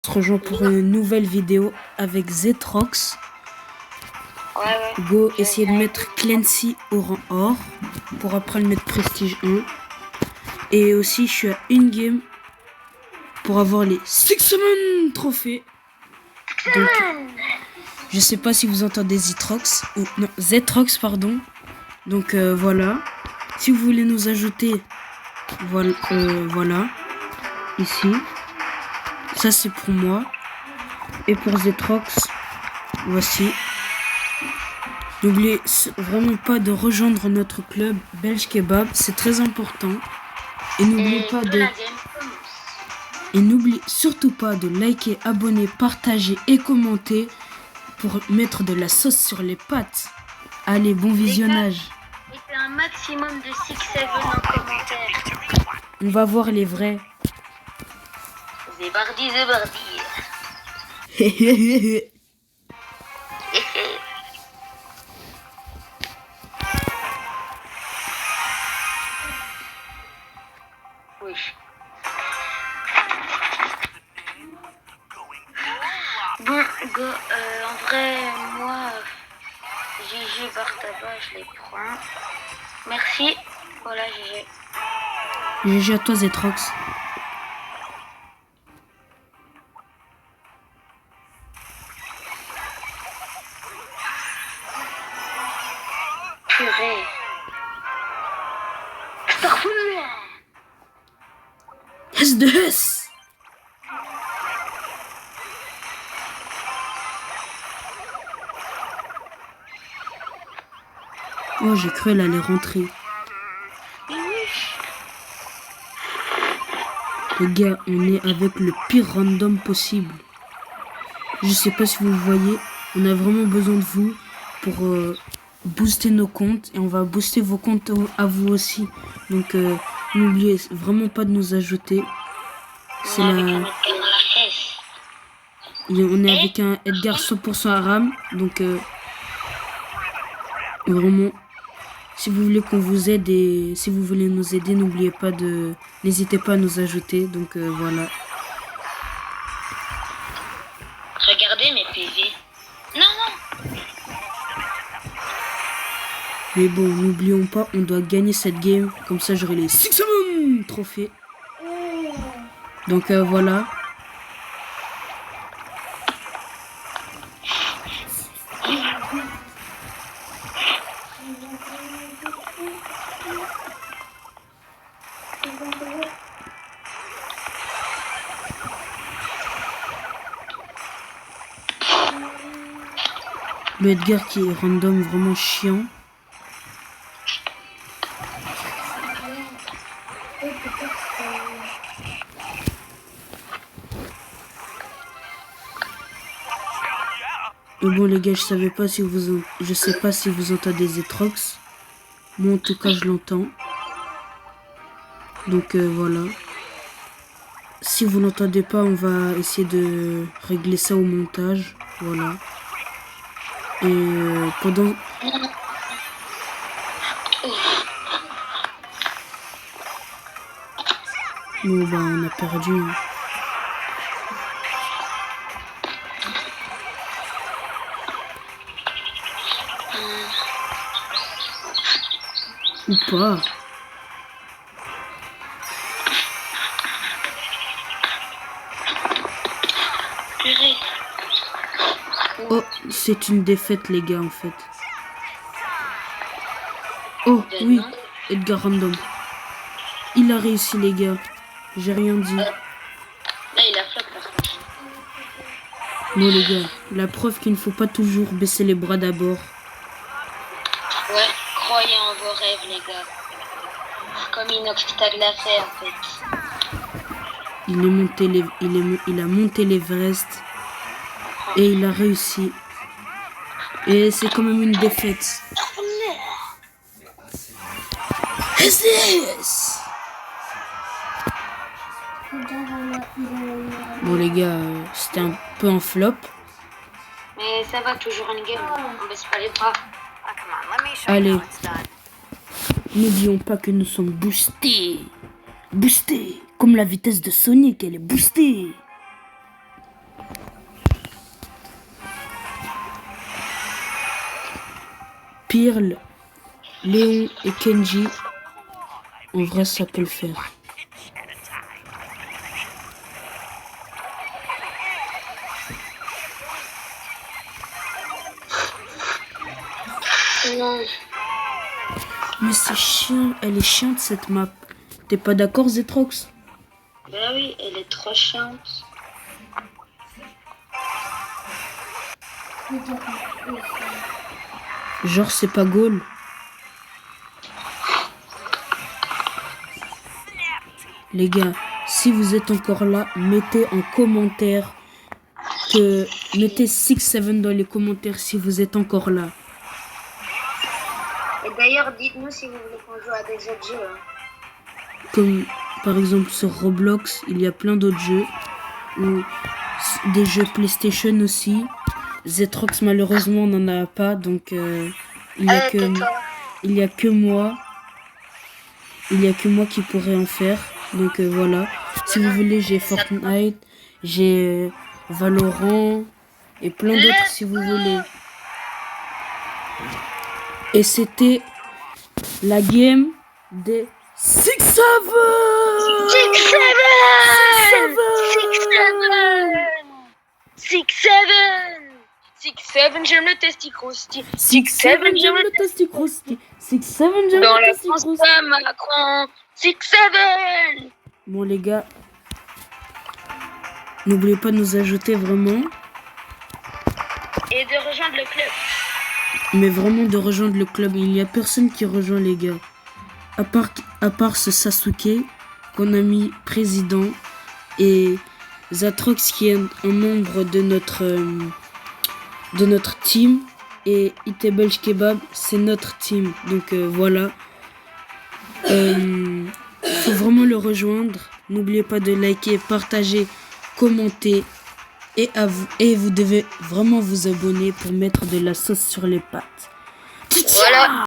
On se rejoint pour une nouvelle vidéo avec Zetrox. Ouais. Go essayer de mettre Clancy au rang or pour après le mettre prestige 1. Et aussi je suis à une game pour avoir les Six Man trophées. Donc je sais pas si vous entendez Zetrox ou non Zetrox pardon. Donc voilà. Si vous voulez nous ajouter, voilà ici. Ça c'est pour moi. Et pour Zetrox, voici. N'oubliez vraiment pas de rejoindre notre club Belge Kebab, c'est très important. Et n'oubliez surtout pas de liker, abonner, partager et commenter pour mettre de la sauce sur les pâtes. Allez, bon visionnage. Mettez un maximum de 6-7 en commentaire. On va voir les vrais. Zébardi. Wesh. Bon, go, en vrai, moi, GG Bartaba, je les prends. Merci. Voilà, GG. GG à toi, Zetrox. Purée. S de S. Oh, j'ai cru elle allait rentrer. Les gars, on est avec le pire random possible. Je sais pas si vous voyez, on a vraiment besoin de vous pour booster nos comptes. Et on va booster vos comptes à vous aussi. Donc n'oubliez vraiment pas de nous ajouter. C'est la... On est avec un Edgar 100% Aram. Donc vraiment... Si vous voulez qu'on vous aide et si vous voulez nous aider, n'oubliez pas de... N'hésitez pas à nous ajouter. Donc voilà. Regardez mes PV. Non. Mais bon, n'oublions pas, on doit gagner cette game. Comme ça, j'aurai les 6 trophées. Donc voilà. Le Edgar qui est random, vraiment chiant. Mais bon les gars, je sais pas si vous entendez Zetrox. Moi en tout cas je l'entends. Donc voilà. Si vous l'entendez pas, on va essayer de régler ça au montage. Voilà. Et pendant... Bon bah on a perdu. Ou pas. Purée. Oh, c'est une défaite les gars en fait. Oh oui, Edgar random. Il a réussi les gars. J'ai rien dit. Là il a flop par contre. Bon les gars, la preuve qu'il ne faut pas toujours baisser les bras d'abord. Ouais, croyez en vos rêves les gars. Comme Inox Tag l'a fait en fait. Il a monté l'Everest et il a réussi. Et c'est quand même une défaite. Bon les gars, c'était un peu un flop. Mais ça va, toujours une game. On baisse pas les bras. Allez, n'oublions pas que nous sommes boostés. Boostés, comme la vitesse de Sonic, elle est boostée. Pearl, Léon et Kenji, en vrai, ça peut le faire. Non. Mais c'est chiant, elle est chiante cette map. T'es pas d'accord, Zetrox? Bah oui, elle est trop chiante. Genre, c'est pas goal. Les gars, si vous êtes encore là, mettez en commentaire mettez 6-7 dans les commentaires si vous êtes encore là. Et d'ailleurs, dites-nous si vous voulez qu'on joue à des autres jeux. Hein. Comme par exemple sur Roblox, il y a plein d'autres jeux. Ou des jeux PlayStation aussi. Zetrox malheureusement n'en a pas, donc il y a que moi. Il y a que moi qui pourrais en faire. Donc voilà. Si vous voulez, j'ai Fortnite, j'ai Valorant et plein d'autres si vous voulez. Et c'était la game des 6-7 j'aime le testicrosti. 6-7, j'aime le testicrosti. 6-7, j'aime Dans le la testicrosti. François Macron. 6-7. Bon les gars, n'oubliez pas de nous ajouter vraiment. Et de rejoindre le club. Mais vraiment de rejoindre le club. Il n'y a personne qui rejoint les gars. À part ce Sasuke qu'on a mis président. Et Zatrox qui est un membre de notre team. Et Itebelch Kebab, c'est notre team. Donc voilà. Faut vraiment le rejoindre. N'oubliez pas de liker, partager, commenter. Et vous devez vraiment vous abonner pour mettre de la sauce sur les pâtes. Voilà.